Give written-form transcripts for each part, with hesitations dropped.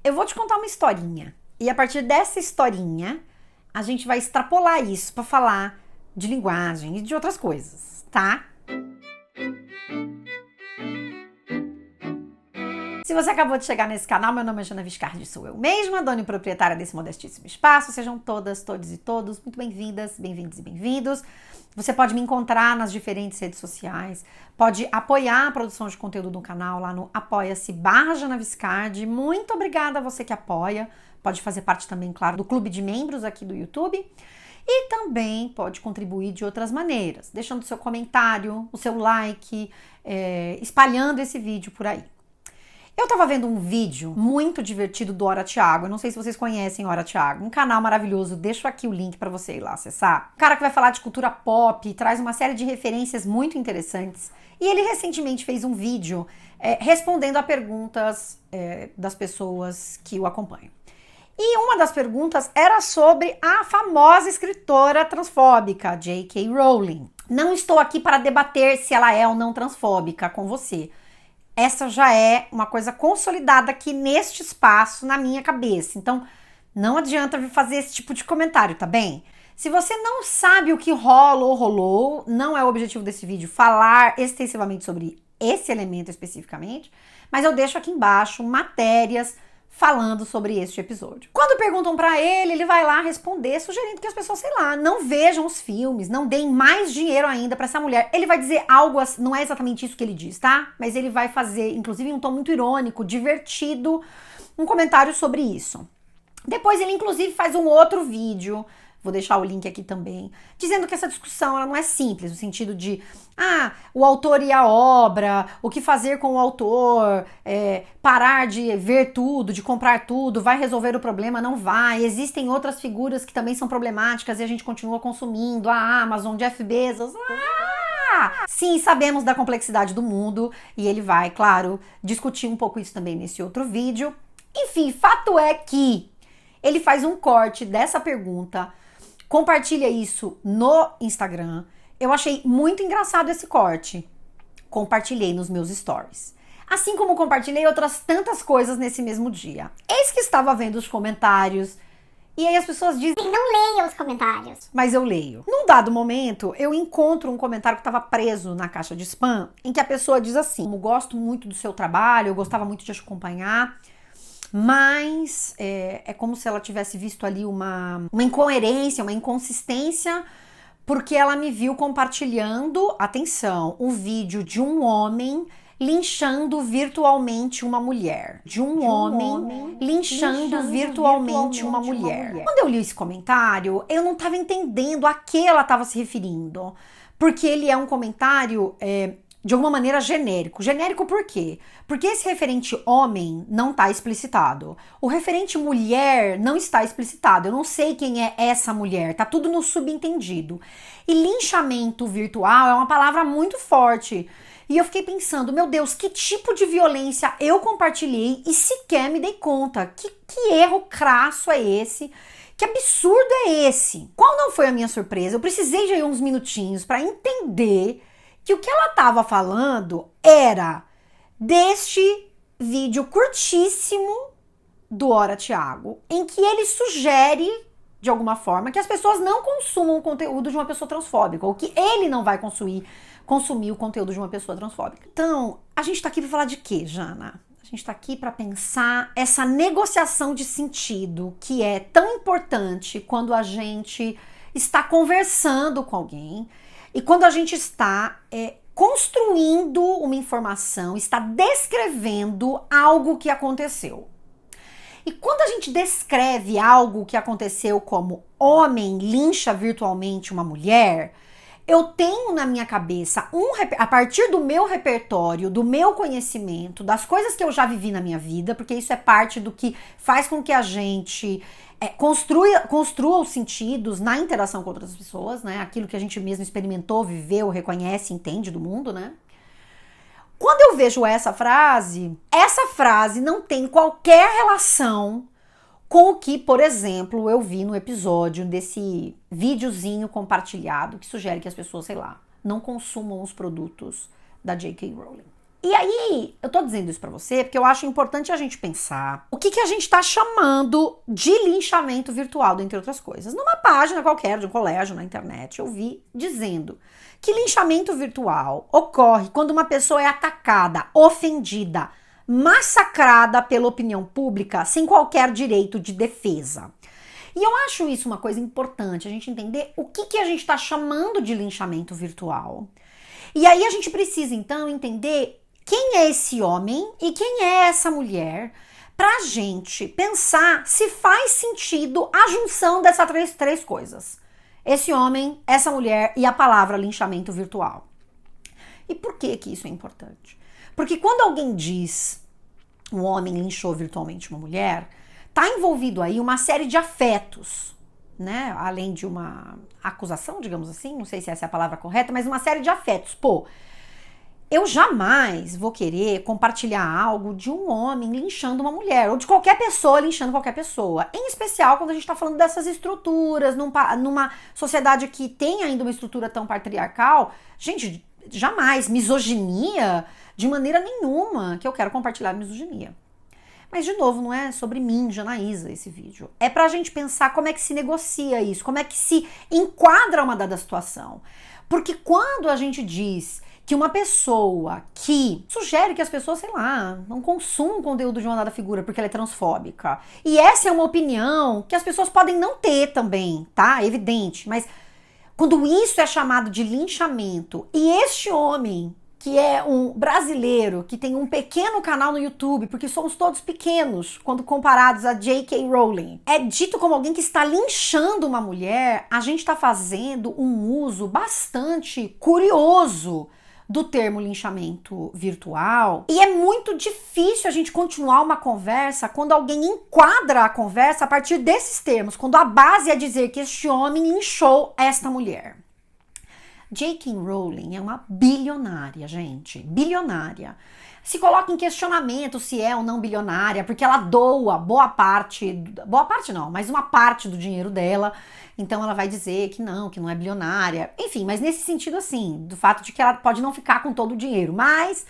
Eu vou te contar uma historinha. E a partir dessa historinha, a gente vai extrapolar isso para falar de linguagem e de outras coisas, tá? Se você acabou de chegar nesse canal, meu nome é Jana Viscardi, sou eu mesma, dona e proprietária desse modestíssimo espaço. Sejam todas, todos e todos muito bem-vindas, bem-vindos e bem-vindos. Você pode me encontrar nas diferentes redes sociais, pode apoiar a produção de conteúdo do canal lá no apoia-se/Jana Viscardi. Muito obrigada a você que apoia. Pode fazer parte também, claro, do clube de membros aqui do YouTube. E também pode contribuir de outras maneiras, deixando seu comentário, o seu like, espalhando esse vídeo por aí. Eu tava vendo um vídeo muito divertido do Ora Thiago. Eu não sei se vocês conhecem Ora Thiago, um canal maravilhoso. Deixo aqui o link pra você ir lá acessar. Um cara que vai falar de cultura pop, traz uma série de referências muito interessantes. E ele recentemente fez um vídeo respondendo a perguntas das pessoas que o acompanham. E uma das perguntas era sobre a famosa escritora transfóbica, J.K. Rowling. Não estou aqui para debater se ela é ou não transfóbica com você. Essa já é uma coisa consolidada aqui neste espaço, na minha cabeça. Então, não adianta vir fazer esse tipo de comentário, tá bem? Se você não sabe o que rola ou rolou, não é o objetivo desse vídeo falar extensivamente sobre esse elemento especificamente, mas eu deixo aqui embaixo matérias falando sobre este episódio. Quando perguntam pra ele, ele vai lá responder, sugerindo que as pessoas, sei lá, não vejam os filmes, não deem mais dinheiro ainda pra essa mulher. Ele vai dizer algo, não é exatamente isso que ele diz, tá? Mas ele vai fazer, inclusive, em um tom muito irônico, divertido, um comentário sobre isso. Depois ele, inclusive, faz um outro vídeo, vou deixar o link aqui também, dizendo que essa discussão ela não é simples, no sentido de, o autor e a obra, o que fazer com o autor, parar de ver tudo, de comprar tudo, vai resolver o problema, não vai, existem outras figuras que também são problemáticas e a gente continua consumindo, a Amazon, Jeff Bezos, Sim, sabemos da complexidade do mundo e ele vai, claro, discutir um pouco isso também nesse outro vídeo. Enfim, fato é que ele faz um corte dessa pergunta, compartilha isso no Instagram. Eu achei muito engraçado esse corte. Compartilhei nos meus stories. Assim como compartilhei outras tantas coisas nesse mesmo dia. Eis que estava vendo os comentários. E aí as pessoas dizem, não leiam os comentários. mas eu leio. Num dado momento, eu encontro um comentário que estava preso na caixa de spam, em que a pessoa diz assim, eu gosto muito do seu trabalho, eu gostava muito de te acompanhar, mas é como se ela tivesse visto ali uma incoerência, uma inconsistência, porque ela me viu compartilhando, atenção, um vídeo de um homem linchando virtualmente uma mulher. De um homem linchando virtualmente uma mulher. Quando eu li esse comentário, eu não estava entendendo a que ela estava se referindo, porque ele é um comentário de alguma maneira genérico. Genérico por quê? Porque esse referente homem não está explicitado. O referente mulher não está explicitado. Eu não sei quem é essa mulher. Tá tudo no subentendido. E linchamento virtual é uma palavra muito forte. E eu fiquei pensando, meu Deus, que tipo de violência eu compartilhei e sequer me dei conta. Que erro crasso é esse? Que absurdo é esse? Qual não foi a minha surpresa? Eu precisei de uns minutinhos para entender que o que ela estava falando era deste vídeo curtíssimo do Ora Thiago, em que ele sugere, de alguma forma, que as pessoas não consumam o conteúdo de uma pessoa transfóbica, ou que ele não vai consumir o conteúdo de uma pessoa transfóbica. Então, a gente tá aqui para falar de quê, Jana? A gente tá aqui para pensar essa negociação de sentido que é tão importante quando a gente está conversando com alguém, e quando a gente está construindo uma informação, está descrevendo algo que aconteceu. E quando a gente descreve algo que aconteceu como homem lincha virtualmente uma mulher, eu tenho na minha cabeça, a partir do meu repertório, do meu conhecimento, das coisas que eu já vivi na minha vida, porque isso é parte do que faz com que a gente construa os sentidos na interação com outras pessoas, né? Aquilo que a gente mesmo experimentou, viveu, reconhece, entende do mundo, né? Quando eu vejo essa frase não tem qualquer relação com o que, por exemplo, eu vi no episódio desse videozinho compartilhado que sugere que as pessoas, sei lá, não consumam os produtos da J.K. Rowling. E aí, eu tô dizendo isso pra você porque eu acho importante a gente pensar o que a gente tá chamando de linchamento virtual, dentre outras coisas. Numa página qualquer de um colégio na internet, eu vi dizendo que linchamento virtual ocorre quando uma pessoa é atacada, ofendida, massacrada pela opinião pública sem qualquer direito de defesa. E eu acho isso uma coisa importante, a gente entender o que a gente está chamando de linchamento virtual. E aí a gente precisa, então, entender quem é esse homem e quem é essa mulher pra gente pensar se faz sentido a junção dessas três coisas. Esse homem, essa mulher e a palavra linchamento virtual. E por que isso é importante? Porque quando alguém diz um homem linchou virtualmente uma mulher, tá envolvido aí uma série de afetos, né? Além de uma acusação, digamos assim, não sei se essa é a palavra correta, mas uma série de afetos. Pô, eu jamais vou querer compartilhar algo de um homem linchando uma mulher, ou de qualquer pessoa linchando qualquer pessoa. Em especial quando a gente está falando dessas estruturas, numa sociedade que tem ainda uma estrutura tão patriarcal. Gente, jamais, misoginia, de maneira nenhuma que eu quero compartilhar misoginia. Mas, de novo, não é sobre mim, Janaísa, esse vídeo. É pra gente pensar como é que se negocia isso, como é que se enquadra uma dada situação. Porque quando a gente diz que uma pessoa que sugere que as pessoas, sei lá, não consumam conteúdo de uma dada figura porque ela é transfóbica, e essa é uma opinião que as pessoas podem não ter também, tá? É evidente, mas quando isso é chamado de linchamento, e este homem, que é um brasileiro, que tem um pequeno canal no YouTube, porque somos todos pequenos quando comparados a J.K. Rowling, é dito como alguém que está linchando uma mulher, a gente está fazendo um uso bastante curioso do termo linchamento virtual. E é muito difícil a gente continuar uma conversa quando alguém enquadra a conversa a partir desses termos, quando a base é dizer que este homem linchou esta mulher. J.K. Rowling é uma bilionária, gente, bilionária. Se coloca em questionamento se é ou não bilionária, porque ela doa boa parte não, mas uma parte do dinheiro dela, então ela vai dizer que não é bilionária, enfim, mas nesse sentido assim, do fato de que ela pode não ficar com todo o dinheiro, mas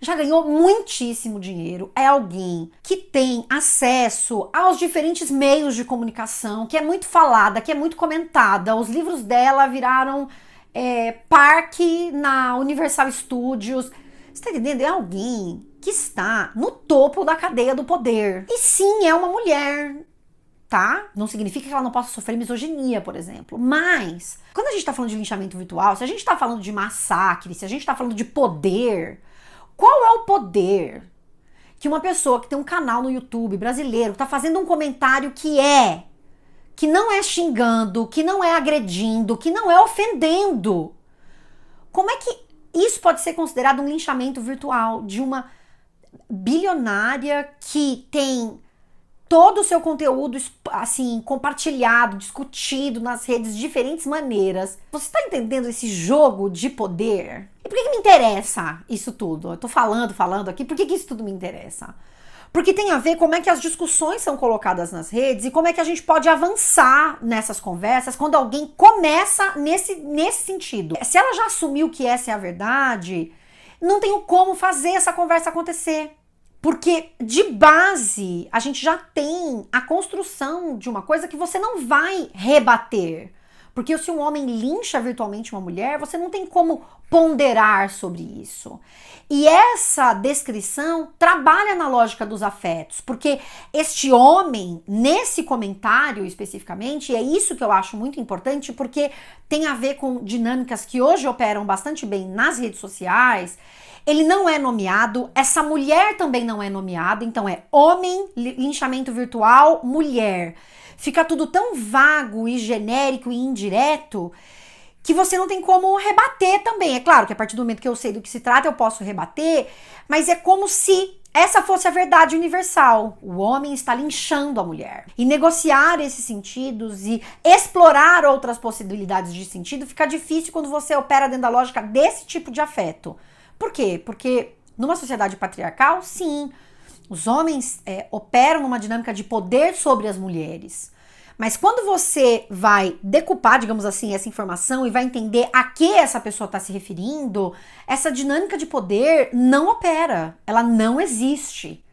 já ganhou muitíssimo dinheiro, é alguém que tem acesso aos diferentes meios de comunicação, que é muito falada, que é muito comentada, os livros dela viraram parque na Universal Studios. Você tá entendendo? É alguém que está no topo da cadeia do poder. E sim, é uma mulher, tá? Não significa que ela não possa sofrer misoginia, por exemplo. Mas, quando a gente tá falando de linchamento virtual, se a gente tá falando de massacre, se a gente tá falando de poder, qual é o poder que uma pessoa que tem um canal no YouTube brasileiro tá fazendo um comentário que não é xingando, que não é agredindo, que não é ofendendo? Como é que isso pode ser considerado um linchamento virtual de uma bilionária que tem todo o seu conteúdo assim compartilhado, discutido nas redes de diferentes maneiras? Você está entendendo esse jogo de poder? E por que me interessa isso tudo? Eu tô falando aqui, por que isso tudo me interessa? Porque tem a ver como é que as discussões são colocadas nas redes e como é que a gente pode avançar nessas conversas quando alguém começa nesse sentido. Se ela já assumiu que essa é a verdade, não tem como fazer essa conversa acontecer. Porque de base a gente já tem a construção de uma coisa que você não vai rebater. Porque se um homem lincha virtualmente uma mulher, você não tem como ponderar sobre isso. E essa descrição trabalha na lógica dos afetos, porque este homem, nesse comentário especificamente, e é isso que eu acho muito importante, porque tem a ver com dinâmicas que hoje operam bastante bem nas redes sociais. Ele não é nomeado, essa mulher também não é nomeada, então é homem, linchamento virtual, mulher. Fica tudo tão vago e genérico e indireto que você não tem como rebater também. É claro que a partir do momento que eu sei do que se trata, eu posso rebater, mas é como se essa fosse a verdade universal. O homem está linchando a mulher. E negociar esses sentidos e explorar outras possibilidades de sentido fica difícil quando você opera dentro da lógica desse tipo de afeto. Por quê? Porque numa sociedade patriarcal, sim, os homens operam numa dinâmica de poder sobre as mulheres. Mas quando você vai decupar, digamos assim, essa informação e vai entender a que essa pessoa está se referindo, essa dinâmica de poder não opera, ela não existe.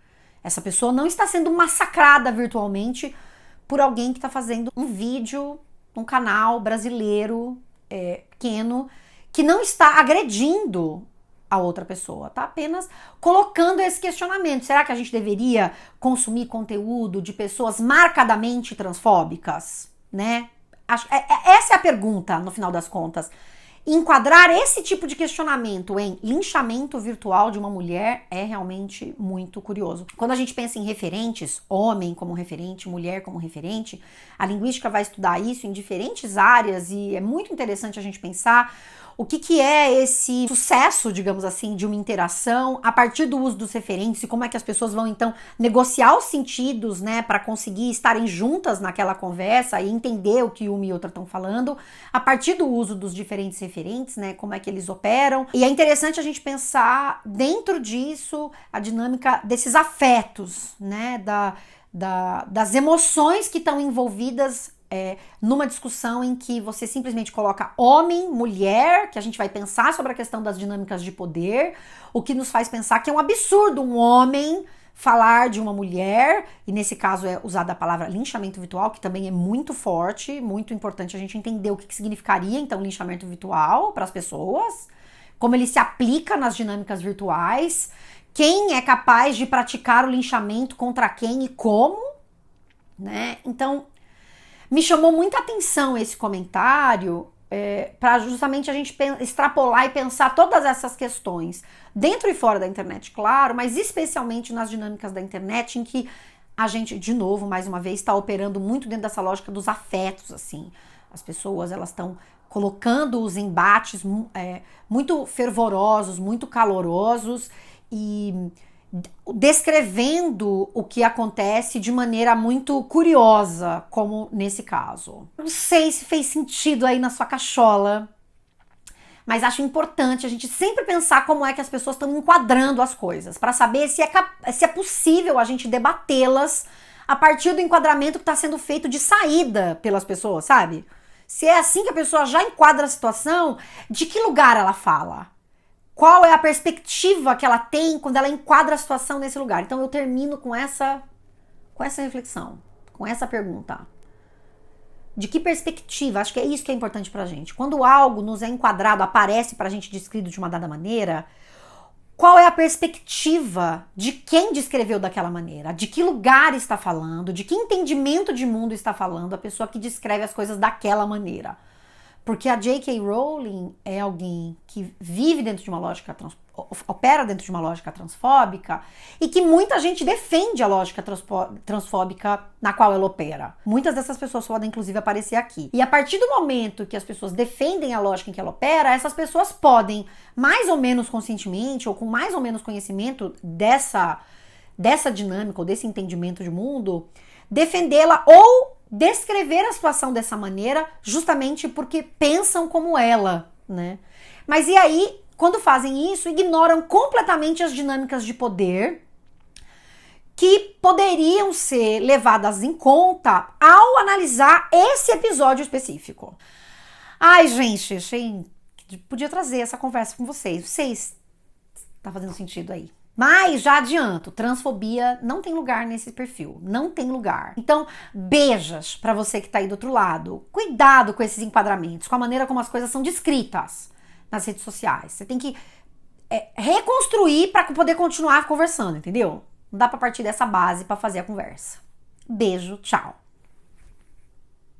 Essa pessoa não está sendo massacrada virtualmente por alguém que está fazendo um vídeo num canal brasileiro pequeno, que não está agredindo a outra pessoa, tá apenas colocando esse questionamento. Será que a gente deveria consumir conteúdo de pessoas marcadamente transfóbicas, né? Essa é a pergunta, no final das contas. Enquadrar esse tipo de questionamento em linchamento virtual de uma mulher é realmente muito curioso. Quando a gente pensa em referentes, homem como referente, mulher como referente, a linguística vai estudar isso em diferentes áreas e é muito interessante a gente pensar o que é esse sucesso, digamos assim, de uma interação a partir do uso dos referentes e como é que as pessoas vão, então, negociar os sentidos, né, para conseguir estarem juntas naquela conversa e entender o que uma e outra estão falando, a partir do uso dos diferentes referentes, né, como é que eles operam. E é interessante a gente pensar dentro disso a dinâmica desses afetos, né, das emoções que estão envolvidas numa discussão em que você simplesmente coloca homem, mulher, que a gente vai pensar sobre a questão das dinâmicas de poder, o que nos faz pensar que é um absurdo um homem falar de uma mulher, e nesse caso é usada a palavra linchamento virtual, que também é muito forte, muito importante a gente entender o que significaria, então, linchamento virtual para as pessoas, como ele se aplica nas dinâmicas virtuais, quem é capaz de praticar o linchamento contra quem e como, né? Então, me chamou muita atenção esse comentário para justamente a gente extrapolar e pensar todas essas questões dentro e fora da internet, claro, mas especialmente nas dinâmicas da internet em que a gente, de novo, mais uma vez, está operando muito dentro dessa lógica dos afetos, assim. As pessoas, elas estão colocando os embates muito fervorosos, muito calorosos e descrevendo o que acontece de maneira muito curiosa, como nesse caso. Não sei se fez sentido aí na sua cachola, mas acho importante a gente sempre pensar como é que as pessoas estão enquadrando as coisas, para saber se é possível a gente debatê-las a partir do enquadramento que está sendo feito de saída pelas pessoas, sabe? Se é assim que a pessoa já enquadra a situação, de que lugar ela fala? Qual é a perspectiva que ela tem quando ela enquadra a situação nesse lugar? Então eu termino com essa reflexão, com essa pergunta. De que perspectiva? Acho que é isso que é importante pra gente. Quando algo nos é enquadrado, aparece pra gente descrito de uma dada maneira, qual é a perspectiva de quem descreveu daquela maneira? De que lugar está falando? De que entendimento de mundo está falando a pessoa que descreve as coisas daquela maneira? Porque a J.K. Rowling é alguém que vive dentro de uma lógica, opera dentro de uma lógica transfóbica e que muita gente defende a lógica transfóbica na qual ela opera. Muitas dessas pessoas podem, inclusive, aparecer aqui. E a partir do momento que as pessoas defendem a lógica em que ela opera, essas pessoas podem, mais ou menos conscientemente ou com mais ou menos conhecimento dessa dinâmica ou desse entendimento de mundo, defendê-la ou descrever a situação dessa maneira justamente porque pensam como ela, né? Mas e aí, quando fazem isso, ignoram completamente as dinâmicas de poder que poderiam ser levadas em conta ao analisar esse episódio específico. Ai, gente, achei que podia trazer essa conversa com vocês. Vocês, tá fazendo sentido aí? Mas já adianto, transfobia não tem lugar nesse perfil, não tem lugar. Então, beijas pra você que tá aí do outro lado. Cuidado com esses enquadramentos, com a maneira como as coisas são descritas nas redes sociais. Você tem que reconstruir pra poder continuar conversando, entendeu? Não dá pra partir dessa base pra fazer a conversa. Beijo, tchau.